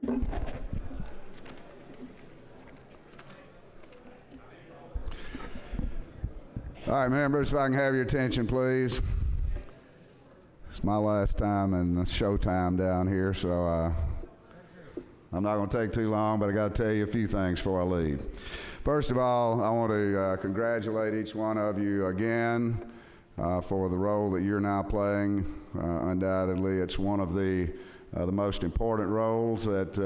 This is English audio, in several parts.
All right, members, if I can have your attention, please. It's my last time in showtime down here, so I'm not going to take too long, but I got to tell you a few things before I leave. First of all, I want to congratulate each one of you again for the role that you're now playing. Undoubtedly, it's one of the most important roles that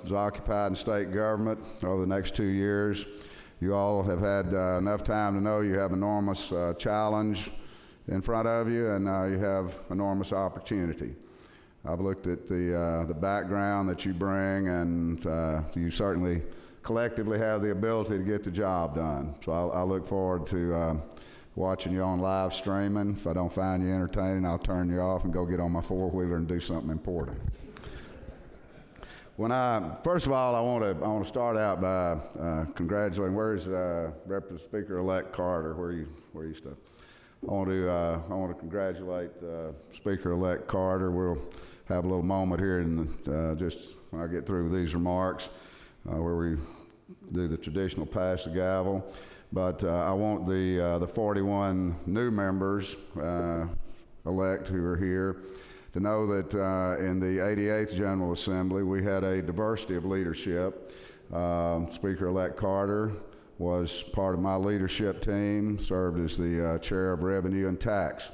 is occupied in state government over the next 2 years. You all have had enough time to know you have enormous challenge in front of you, and you have enormous opportunity. I've looked at the background that you bring, and you certainly collectively have the ability to get the job done. So I look forward to watching you on live streaming. If I don't find you entertaining, I'll turn you off and go get on my four-wheeler and do something important. First of all, I want to start out by congratulating. Where's Representative Speaker-elect Carter? Where you stuff? I want to congratulate Speaker-elect Carter. We'll have a little moment here in just when I get through with these remarks, where we do the traditional pass the gavel. But I want the 41 new members elect who are here to know that in the 88th General Assembly, we had a diversity of leadership. Speaker-elect Carter was part of my leadership team, served as the chair of Revenue and Tax.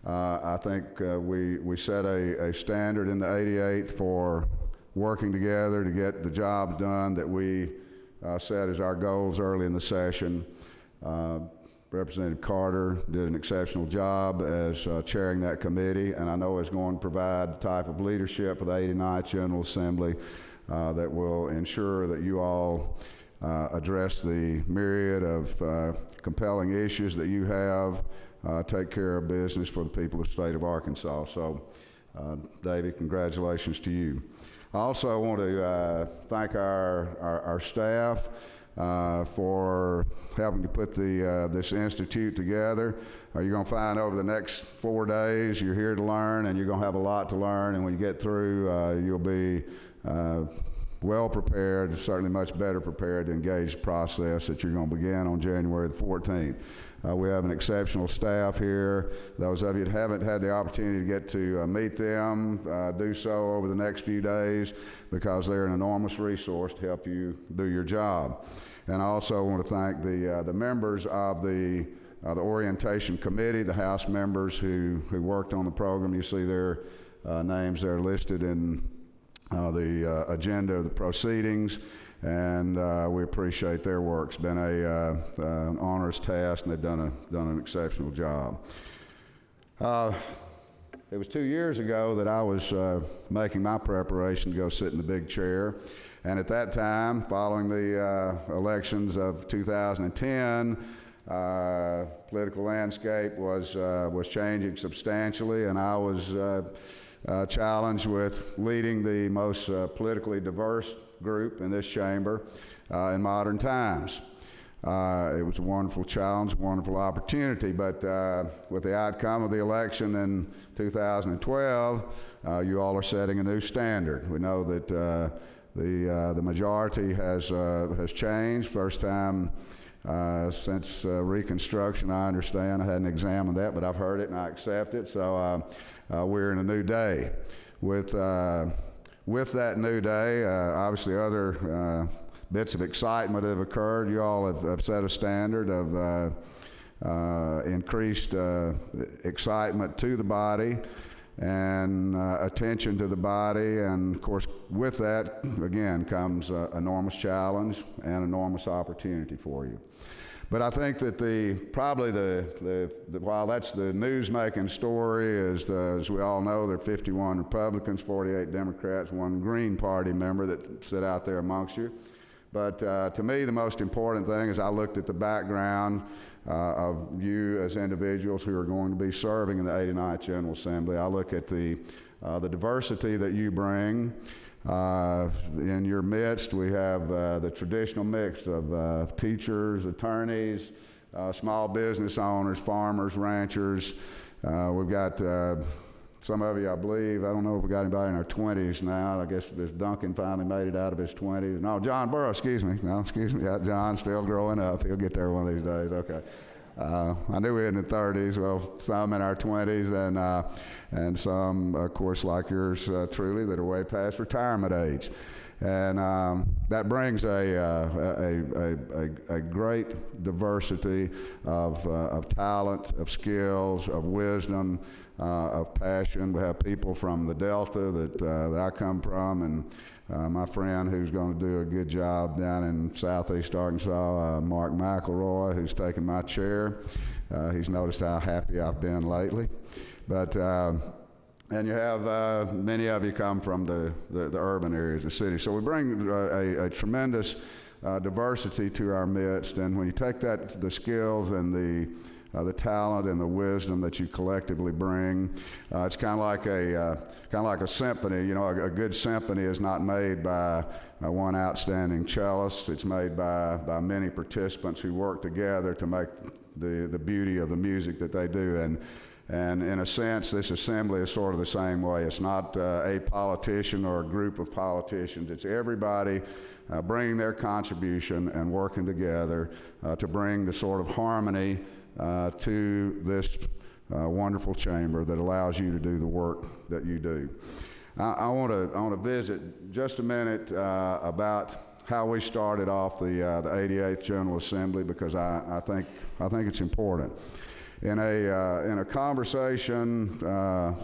I think we set a standard in the 88th for working together to get the job done that we set as our goals early in the session. Representative Carter did an exceptional job as chairing that committee, and I know is going to provide the type of leadership for the 89th General Assembly that will ensure that you all address the myriad of compelling issues that you have, take care of business for the people of the state of Arkansas. So, David, congratulations to you. I also want to thank our staff for helping to put this institute together. You're going to find over the next 4 days you're here to learn, and you're going to have a lot to learn, and when you get through you'll be well prepared, certainly much better prepared to engage the process that you're going to begin on January the 14th. We have an exceptional staff here. Those of you that haven't had the opportunity to get to meet them, do so over the next few days, because they're an enormous resource to help you do your job. And I also want to thank the members of the orientation committee, the House members who worked on the program. You see their names there listed in the agenda of the proceedings, and we appreciate their work. It's been an onerous task, and they've done an exceptional job. It was 2 years ago that I was making my preparation to go sit in the big chair, and at that time, following the elections of 2010, political landscape was changing substantially, and I was challenged with leading the most politically diverse group in this chamber in modern times. It was a wonderful challenge, wonderful opportunity, but with the outcome of the election in 2012, you all are setting a new standard. We know that the majority has changed. First time since Reconstruction, I understand. I hadn't examined that, but I've heard it and I accept it. So we're in a new day. With that new day, obviously other bits of excitement have occurred. You all have set a standard of increased excitement to the body and attention to the body, and of course with that again comes enormous challenge and enormous opportunity for you. But I think that while that's the news-making story, as we all know, there are 51 Republicans, 48 Democrats, 1 Green Party member that sit out there amongst you. But to me, the most important thing is I looked at the background of you as individuals who are going to be serving in the 89th General Assembly. I look at the diversity that you bring. In your midst, we have the traditional mix of teachers, attorneys, small business owners, farmers, ranchers. We've got some of you, I believe, I don't know if we got anybody in our 20s now. I guess this Duncan finally made it out of his 20s. No, John Burrow, excuse me. No, excuse me. Yeah, John's still growing up. He'll get there one of these days. Okay. I knew we were in the 30s. Well, some in our 20s, and some, of course, like yours truly, that are way past retirement age. And that brings a great diversity of talent, of skills, of wisdom, of passion. We have people from the Delta that I come from, and my friend who's going to do a good job down in southeast Arkansas, Mark McElroy, who's taken my chair. He's noticed how happy I've been lately. But and you have many of you come from the urban areas of the city. So we bring a tremendous diversity to our midst, and when you take the skills and the talent and the wisdom that you collectively bring, it's kind of like a symphony. You know, a good symphony is not made by one outstanding cellist. It's made by many participants who work together to make the beauty of the music that they do. And in a sense, this assembly is sort of the same way. It's not a politician or a group of politicians. It's everybody bringing their contribution and working together to bring the sort of harmony to this wonderful chamber that allows you to do the work that you do. I want to visit just a minute about how we started off the 88th General Assembly, because I think it's important. In a conversation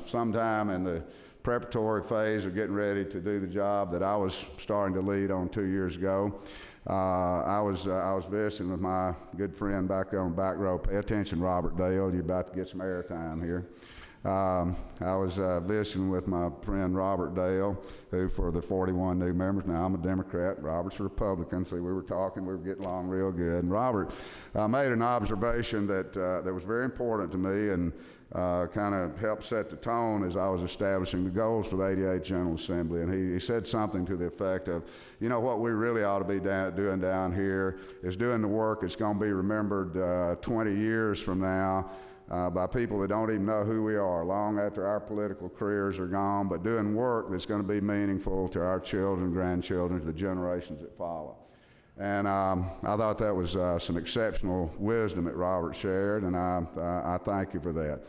sometime in the preparatory phase of getting ready to do the job that I was starting to lead on 2 years ago, I was visiting with my good friend back there on the back row. Pay attention, Robert Dale. You're about to get some airtime here. I was visiting with my friend Robert Dale, who, for the 41 new members, now I'm a Democrat, Robert's a Republican, so we were talking, we were getting along real good. And Robert made an observation that was very important to me, and kind of helped set the tone as I was establishing the goals for the 88th General Assembly. And he said something to the effect of, you know, what we really ought to be doing down here is doing the work that's going to be remembered 20 years from now by people that don't even know who we are, long after our political careers are gone, but doing work that's going to be meaningful to our children, grandchildren, to the generations that follow. And I thought that was some exceptional wisdom that Robert shared, and I thank you for that.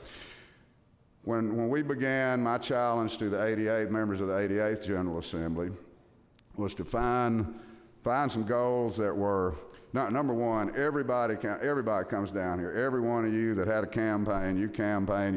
When we began, my challenge to the 88 members of the 88th General Assembly was to find some goals that were, number one, everybody comes down here. Every one of you that had a campaign, you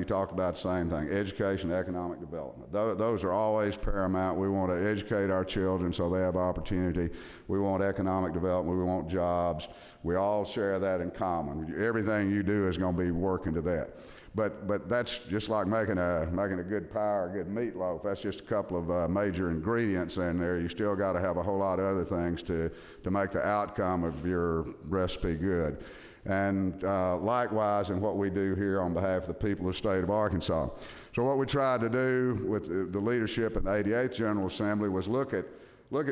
talked about the same thing: education, economic development. Those are always paramount. We want to educate our children so they have opportunity. We want economic development. We want jobs. We all share that in common. Everything you do is going to be working to that. But that's just like making a good pie or a good meatloaf. That's just a couple of major ingredients in there. You still got to have a whole lot of other things to make the outcome of your recipe good. And likewise in what we do here on behalf of the people of the state of Arkansas. So what we tried to do with the leadership in the 88th General Assembly was look at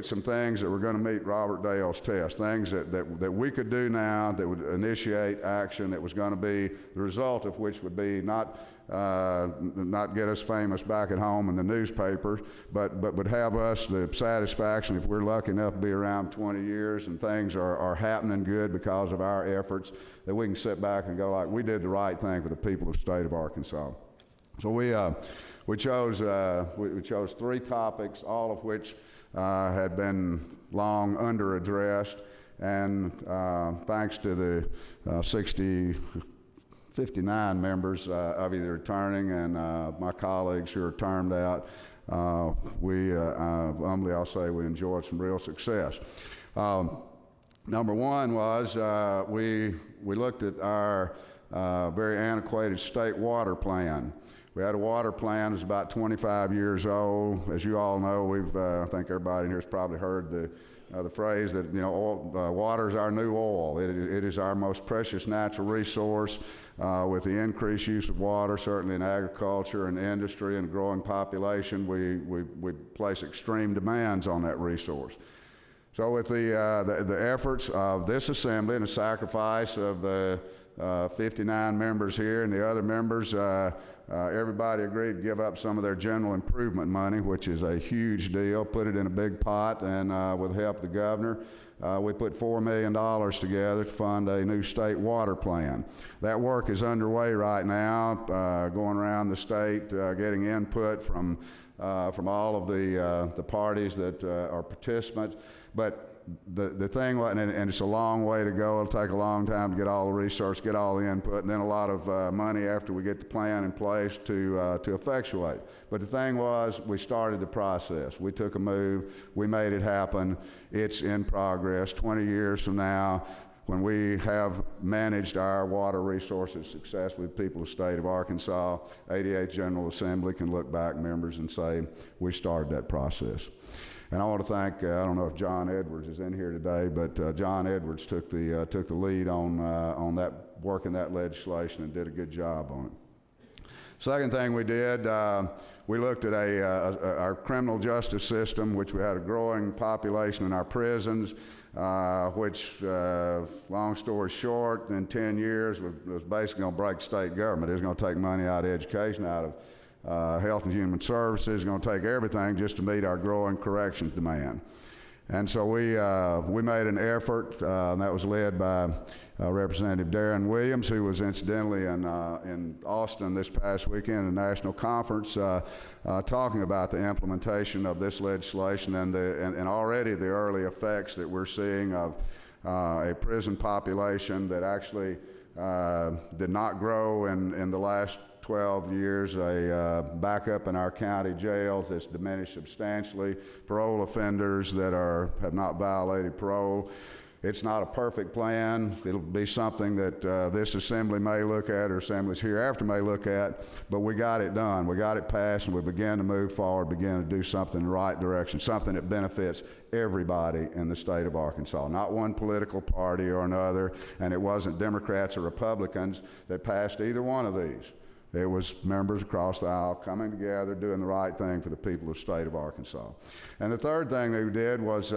some things that were going to meet Robert Dale's test, things that we could do now that would initiate action that was going to be the result of which would be not get us famous back at home in the newspapers, but would have us the satisfaction, if we're lucky enough to be around 20 years and things are happening good because of our efforts, that we can sit back and go like, we did the right thing for the people of the state of Arkansas. So we chose 3 topics, all of which had been long under-addressed, and thanks to the 59 members of either returning and my colleagues who are termed out, humbly I'll say we enjoyed some real success. Number one was we looked at our very antiquated state water plan. We had a water plan that's about 25 years old. As you all know, I think everybody in here has probably heard the phrase that, you know, water is our new oil. It is our most precious natural resource. With the increased use of water, certainly in agriculture and industry and growing population, we place extreme demands on that resource. So with the efforts of this assembly and the sacrifice of the 59 members here, and the other members, everybody agreed to give up some of their general improvement money, which is a huge deal, put it in a big pot, and with the help of the governor, we put $4 million together to fund a new state water plan. That work is underway right now, going around the state, getting input from all of the parties that are participants. But the thing, and it's a long way to go. It'll take a long time to get all the research, get all the input, and then a lot of money after we get the plan in place to effectuate. But the thing was, we started the process. We took a move. We made it happen. It's in progress. 20 years from now, when we have managed our water resources successfully, people of the state of Arkansas, 88th General Assembly can look back, members, and say, we started that process. And I want to thank, I don't know if John Edwards is in here today, but John Edwards took the lead on that, working that legislation, and did a good job on it. Second thing we did, we looked at our criminal justice system, which we had a growing population in our prisons, which, long story short, in 10 years was basically going to break state government. It was going to take money out of education, out of Health and Human Services, going to take everything just to meet our growing corrections demand. And so we made an effort, and that was led by Representative Darren Williams, who was incidentally in Austin this past weekend at a national conference talking about the implementation of this legislation and already the early effects that we're seeing of a prison population that actually did not grow in the last 12 years, a backup in our county jails that's diminished substantially, parole offenders that have not violated parole. It's not a perfect plan. It'll be something that this assembly may look at, or assemblies hereafter may look at, but we got it done. We got it passed, and we began to move forward, began to do something in the right direction, something that benefits everybody in the state of Arkansas, not one political party or another, and it wasn't Democrats or Republicans that passed either one of these. It was members across the aisle coming together, doing the right thing for the people of the state of Arkansas. And the third thing that we did was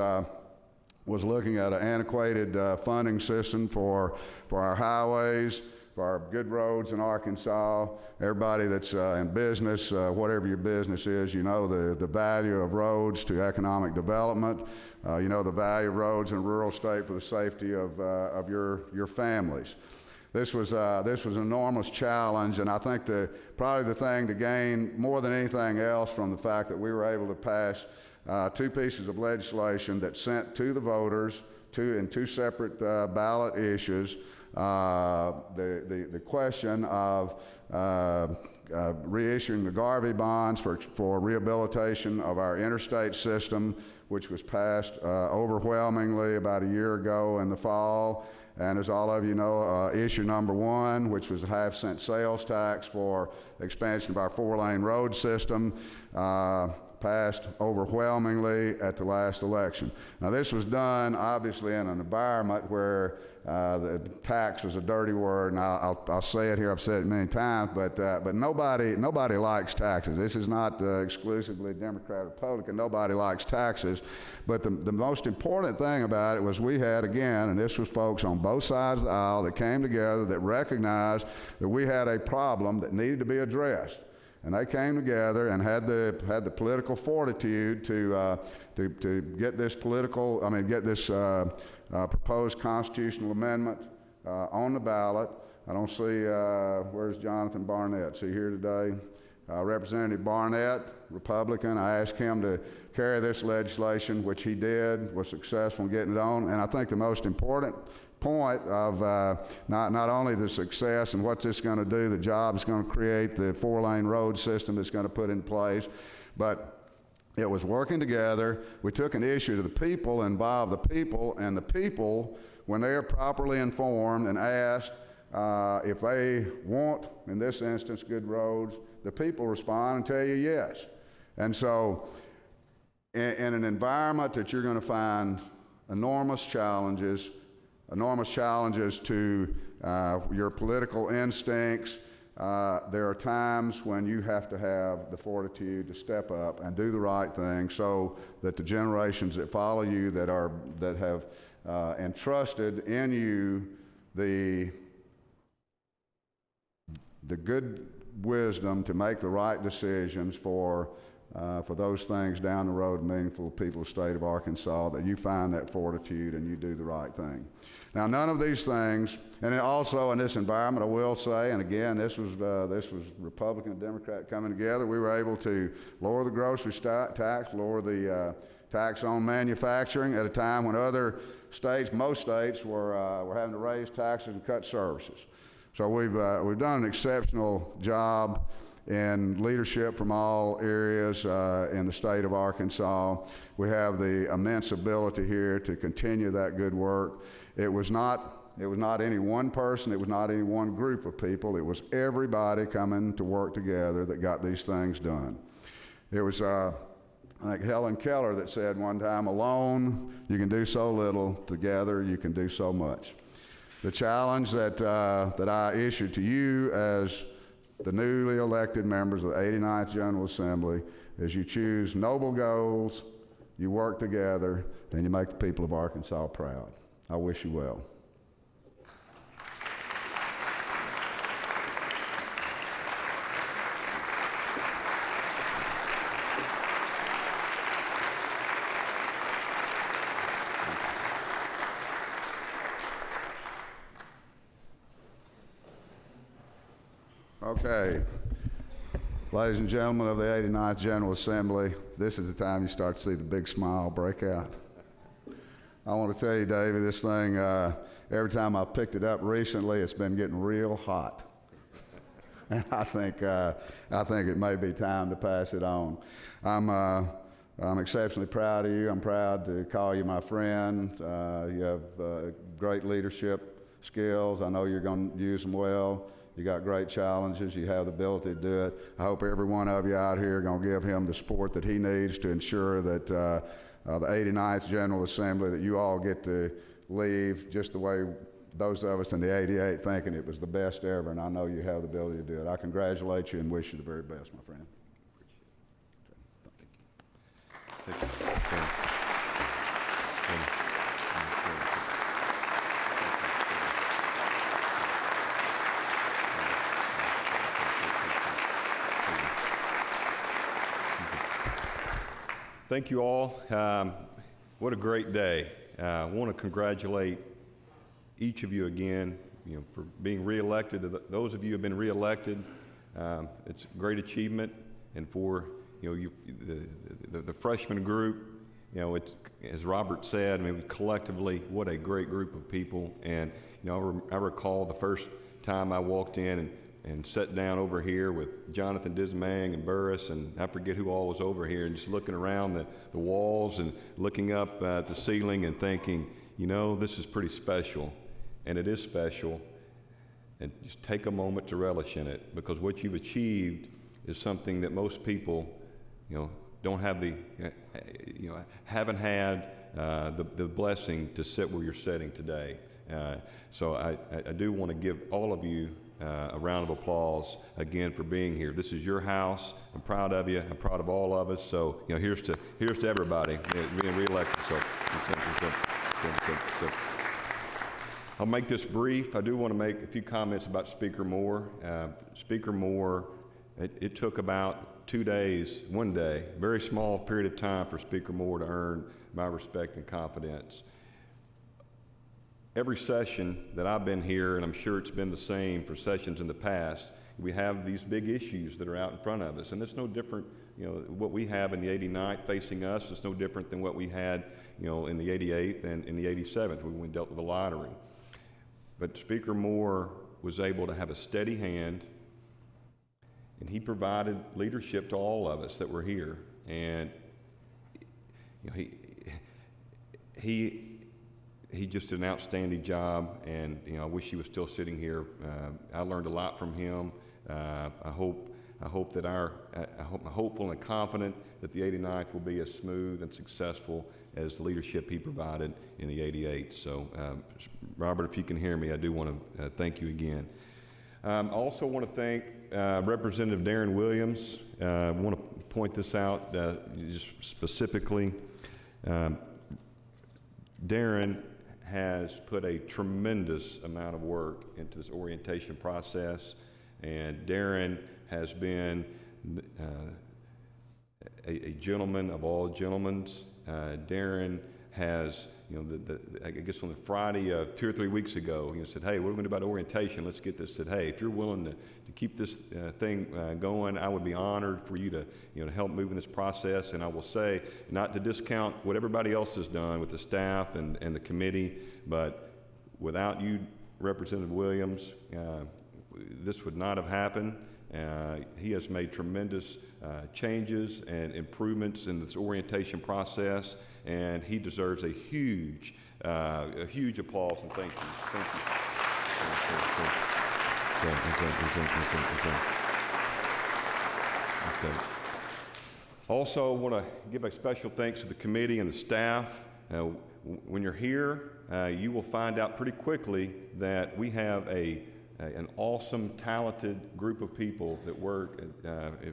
looking at an antiquated funding system for our highways, for our good roads in Arkansas. Everybody that's in business, whatever your business is, you know the value of roads to economic development. You know the value of roads in a rural state for the safety of your families. This was an enormous challenge, and I think probably the thing to gain more than anything else from the fact that we were able to pass two pieces of legislation that sent to the voters in two separate ballot issues the question of reissuing the Garvey bonds for rehabilitation of our interstate system, which was passed overwhelmingly about a year ago in the fall. And as all of you know, issue number one, which was a half-cent sales tax for expansion of our four-lane road system, passed overwhelmingly at the last election. Now this was done obviously in an environment where the tax was a dirty word, and I'll say it here, I've said it many times, but nobody likes taxes. This is not exclusively Democrat or Republican, nobody likes taxes, but the most important thing about it was we had, again, and this was folks on both sides of the aisle that came together that recognized that we had a problem that needed to be addressed. And they came together and had the political fortitude to get this proposed constitutional amendment on the ballot. I don't see where's Jonathan Barnett? Is he here today? Representative Barnett, Republican. I asked him to carry this legislation, which he did, was successful in getting it on. And I think the most important point of not only the success and what's this going to do, the job it's going to create, the four-lane road system it's going to put in place, but it was working together. We took an issue to the people, involved the people, and the people, when they are properly informed and asked if they want, in this instance, good roads, the people respond and tell you yes. And so in an environment that you're going to find enormous challenges to your political instincts. There are times when you have to have the fortitude to step up and do the right thing so that the generations that follow you that have entrusted in you the the good wisdom to make the right decisions for those things down the road meaningful to people of the state of Arkansas, that you find that fortitude and you do the right thing. Now, none of these things, and also in this environment, I will say, and again, this was Republican and Democrat coming together, we were able to lower the grocery tax, lower the tax on manufacturing at a time when other states, most states, were having to raise taxes and cut services. So we've done an exceptional job in leadership from all areas in the state of Arkansas. We have the immense ability here to continue that good work. It was not any one person, it was not any one group of people, it was everybody coming to work together that got these things done. It was like Helen Keller that said one time, alone you can do so little, together you can do so much. The challenge that I issue to you as the newly elected members of the 89th General Assembly is you choose noble goals, you work together, and you make the people of Arkansas proud. I wish you well. Okay, ladies and gentlemen of the 89th General Assembly, this is the time you start to see the big smile break out. I want to tell you, Davey, this thing, every time I picked it up recently, it's been getting real hot. And I think it may be time to pass it on. I'm exceptionally proud of you. I'm proud to call you my friend. You have great leadership skills. I know you're going to use them well. You got great challenges. You have the ability to do it. I hope every one of you out here are going to give him the support that he needs to ensure that the 89th General Assembly, that you all get to leave just the way those of us in the 88 thinking it was the best ever, and I know you have the ability to do it. I congratulate you and wish you the very best, my friend. Thank you. Thank you. Thank you all. What a great day. I want to congratulate each of you again, for being reelected. Those of you who have been reelected, it's a great achievement. And for the freshman group, it's, as Robert said, I mean, collectively, what a great group of people. And I recall the first time I walked in and sat down over here with Jonathan Dismang and Burris, and I forget who all was over here, and just looking around the walls and looking up at the ceiling and thinking, this is pretty special. And it is special. And just take a moment to relish in it, because what you've achieved is something that most people, don't have haven't had the blessing to sit where you're sitting today. So I do want to give all of you a round of applause again for being here. This is your house. I'm proud of you. I'm proud of all of us. So here's to everybody being reelected. So I'll make this brief. I do want to make a few comments about Speaker Moore. Speaker Moore, it took about 2 days, one day, very small period of time for Speaker Moore to earn my respect and confidence. Every session that I've been here, and I'm sure it's been the same for sessions in the past, we have these big issues that are out in front of us. And it's no different, what we have in the 89th facing us is no different than what we had, in the 88th and in the 87th when we dealt with the lottery. But Speaker Moore was able to have a steady hand, and he provided leadership to all of us that were here. And he just did an outstanding job, and I wish he was still sitting here. I learned a lot from him. I'm hopeful and confident that the 89th will be as smooth and successful as the leadership he provided in the 88th. So, Robert, if you can hear me, I do want to thank you again. I also want to thank Representative Darren Williams. I want to point this out just specifically. Darren has put a tremendous amount of work into this orientation process. And Darren has been a gentleman of all gentlemen. Darren has, I guess on the Friday 2 or 3 weeks ago, said, hey, what are we going to do about orientation? Let's get this. Said, hey, if you're willing to keep this thing going, I would be honored for you to, to help move in this process. And I will say, not to discount what everybody else has done with the staff and the committee, but without you, Representative Williams, this would not have happened. He has made tremendous changes and improvements in this orientation process, and he deserves a huge applause and thank you. Thank you. Also, I want to give a special thanks to the committee and the staff. When you're here, you will find out pretty quickly that we have an awesome, talented group of people that work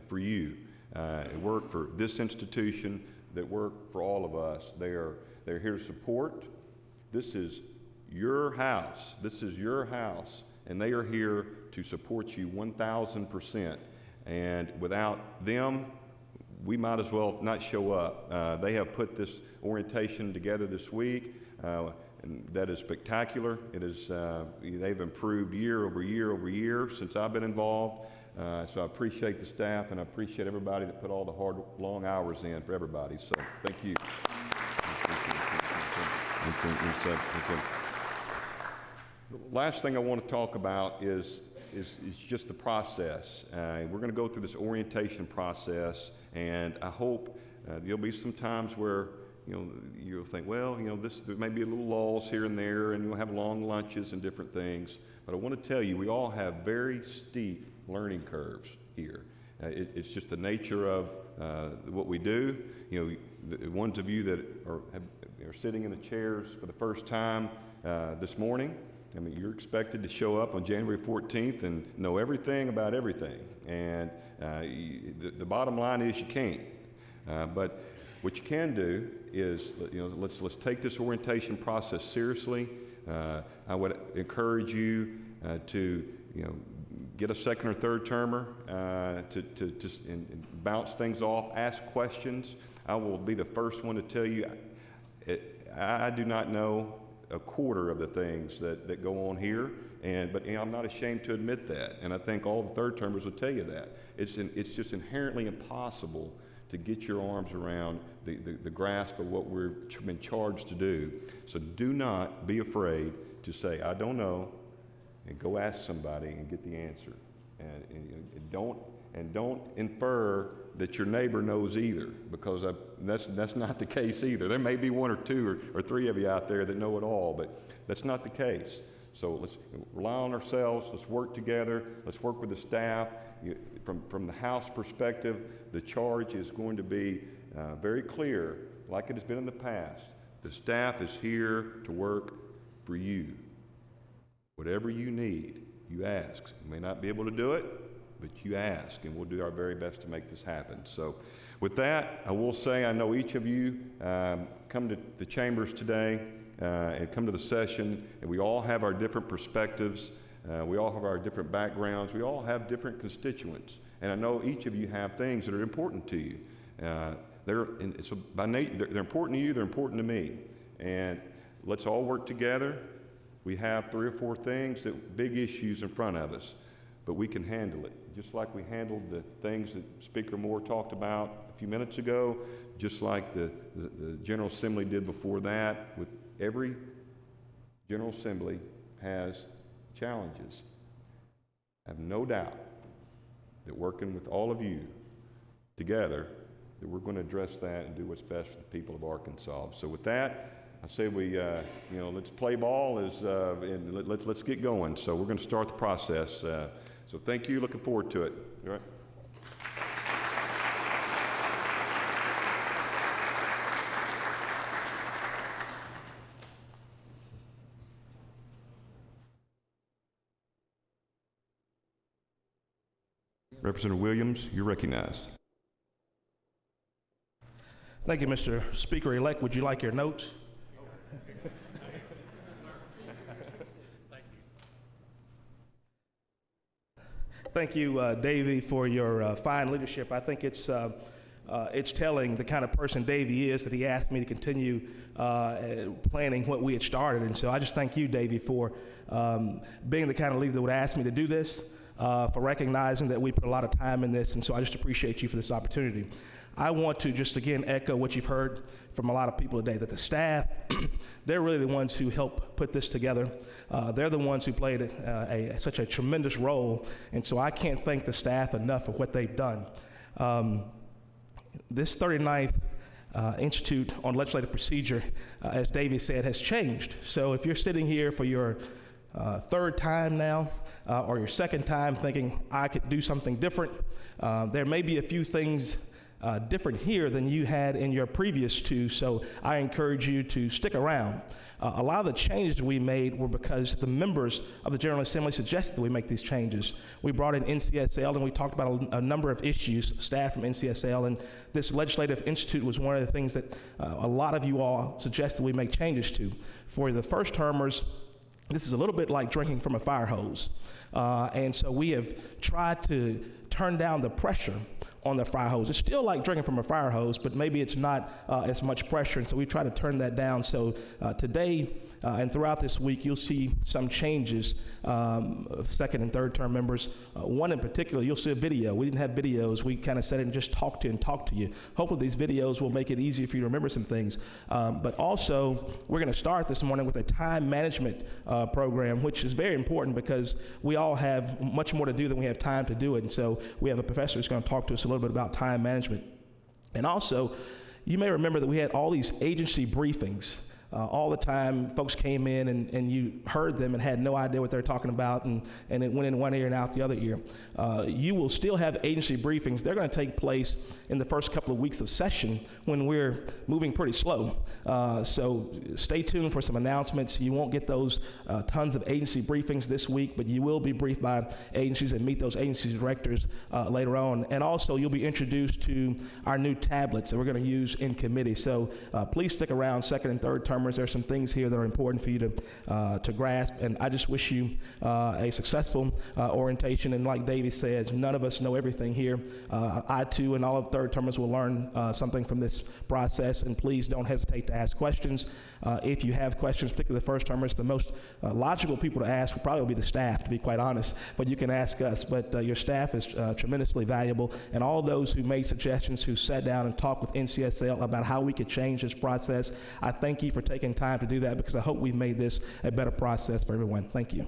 for you, work for this institution, that work for all of us. They're here to support. This is your house. This is your house, and they are here to support you 1,000%. And without them, we might as well not show up. They have put this orientation together this week. And that is spectacular. It is, they've improved year over year over year since I've been involved. So I appreciate the staff, and I appreciate everybody that put all the hard, long hours in for everybody. So thank you. The last thing I want to talk about is just the process. We're going to go through this orientation process, and I hope there'll be some times where you'll think, well, there may be a little lulls here and there, and you'll have long lunches and different things. But I want to tell you, we all have very steep learning curves here. It's just the nature of what we do. The ones of you that are sitting in the chairs for the first time this morning, I mean, you're expected to show up on January 14th and know everything about everything. And the bottom line is you can't. But what you can do is, let's take this orientation process seriously. I would encourage you to, get a second or third termer to bounce things off, ask questions. I will be the first one to tell you, I do not know a quarter of the things that go on here, but I'm not ashamed to admit that, and I think all the third termers will tell you that. It's just inherently impossible to get your arms around the grasp of what we've been charged to do. So do not be afraid to say, I don't know, and go ask somebody and get the answer. And don't infer that your neighbor knows either, because that's not the case either. There may be one or two or three of you out there that know it all, but that's not the case. So let's rely on ourselves. Let's work together. Let's work with the staff. From the House perspective, the charge is going to be very clear, like it has been in the past. The staff is here to work for you. Whatever you need, you ask. You may not be able to do it, but you ask, and we'll do our very best to make this happen. So with that, I will say I know each of you come to the chambers today and come to the session, and we all have our different perspectives. We all have our different backgrounds. We all have different constituents. And I know each of you have things that are important to you. So by nature, they're important to you, they're important to me. And let's all work together. We have 3 or 4 things, big issues in front of us, but we can handle it. Just like we handled the things that Speaker Moore talked about a few minutes ago, just like the General Assembly did before that. With every General Assembly has challenges. I have no doubt that working with all of you together, that we're going to address that and do what's best for the people of Arkansas. So with that, I say we, let's play ball and let's get going. So we're going to start the process. So thank you. Looking forward to it. All right. Representative Williams, you're recognized. Thank you, Mr. Speaker-elect. Would you like your notes? Thank you, Davey, for your fine leadership. I think it's telling the kind of person Davey is that he asked me to continue planning what we had started. And so I just thank you, Davey, for being the kind of leader that would ask me to do this, for recognizing that we put a lot of time in this. And so I just appreciate you for this opportunity. I want to just again echo what you've heard from a lot of people today, that the staff, they're really the ones who helped put this together. They're the ones who played such a tremendous role, and so I can't thank the staff enough for what they've done. This 39th Institute on Legislative Procedure, as Davey said, has changed. So if you're sitting here for your third time now, or your second time thinking, I could do something different, there may be a few things different here than you had in your previous two, so I encourage you to stick around. A lot of the changes we made were because the members of the General Assembly suggested we make these changes. We brought in NCSL and we talked about a number of issues, staff from NCSL, and this Legislative Institute was one of the things that a lot of you all suggested we make changes to. For the first termers, this is a little bit like drinking from a fire hose. And so we have tried to turn down the pressure on the fire hose. It's still like drinking from a fire hose, but maybe it's not as much pressure, and so we try to turn that down. So today and throughout this week, you'll see some changes, second and third term members. One in particular, you'll see a video. We didn't have videos. We kind of sat in and just talked to you. Hopefully these videos will make it easier for you to remember some things. But also, we're going to start this morning with a time management program, which is very important because we all have much more to do than we have time to do it. And so we have a professor who's going to talk to us a little bit about time management. And also, you may remember that we had all these agency briefings. All the time, folks came in and you heard them and had no idea what they were talking about, and it went in one ear and out the other ear. You will still have agency briefings. They're going to take place in the first couple of weeks of session when we're moving pretty slow. So stay tuned for some announcements. You won't get those tons of agency briefings this week, but you will be briefed by agencies and meet those agency directors later on. And also, you'll be introduced to our new tablets that we're going to use in committee. So please stick around, second and third termers. There's some things here that are important for you to grasp, and I just wish you a successful orientation. And like Davey says, none of us know everything here. I too and all of third termers will learn something from this process, and please don't hesitate to ask questions. If you have questions, particularly the first termers, the most logical people to ask will probably be the staff, to be quite honest, but you can ask us. But your staff is tremendously valuable, and all those who made suggestions, who sat down and talked with NCSL about how we could change this process, I thank you for taking time to do that, because I hope we've made this a better process for everyone. Thank you.